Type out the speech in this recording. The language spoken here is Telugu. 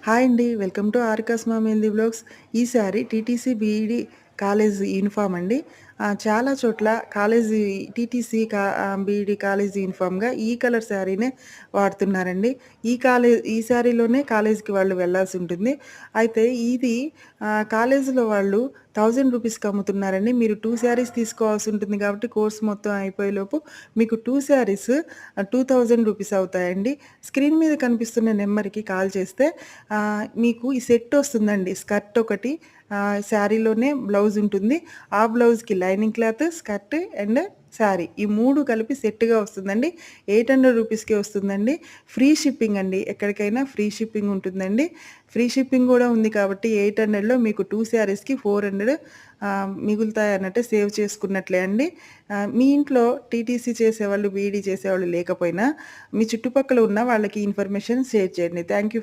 హాయ్ అండి. వెల్కమ్ టు ఆర్కాస్ మా మెహందీ వ్లాగ్స్. ఈ sari TTC BEd college uniform అండి. చాలా చోట్ల కాలేజీ టీటీసీ బీఈడీ కాలేజ్ యూనిఫార్మ్‌గా ఈ కలర్ శారీనే వాడుతున్నారండి. ఈ శారీలోనే కాలేజీకి వాళ్ళు వెళ్ళాల్సుంటుంది. అయితే ఇది కాలేజీలో వాళ్ళు రూ. 1000కి అమ్ముతున్నారండి. మీరు 2 శారీస్ తీసుకోవాల్సి ఉంటుంది కాబట్టి కోర్స్ మొత్తం అయిపోయేలోపు మీకు 2 శారీస్ రూ. 2000 అవుతాయండి. స్క్రీన్ మీద కనిపిస్తున్న నెంబర్‌కి కాల్ చేస్తే మీకు ఈ సెట్ వస్తుందండి. స్కర్ట్ ఒకటి, శారీలోనే బ్లౌజ్ ఉంటుంది. ఆ బ్లౌజ్‌కి lining cloth, skirt and sari ఈ 3 కలిపి సెట్‌గా వస్తుందండి. రూ. 800కే వస్తుందండి. ఫ్రీ షిప్పింగ్ అండి. ఎక్కడికైనా ఫ్రీ షిప్పింగ్ ఉంటుందండి. ఫ్రీ షిప్పింగ్ గూడా ఉంది కాబట్టి 800లో మీకు 2 శారీస్‌కి 400 మిగులుతాయన్నట్టే సేవ్ చేసుకున్నట్లే అండి. మీ ఇంట్లో టీటీసీ చేసేవాళ్ళు, బీఈడీ చేసేవాళ్ళు లేకపోయినా మీ చుట్టుపక్కల ఉన్న వాళ్ళకి ఇన్ఫర్మేషన్ షేర్ చేయండి. Thank you.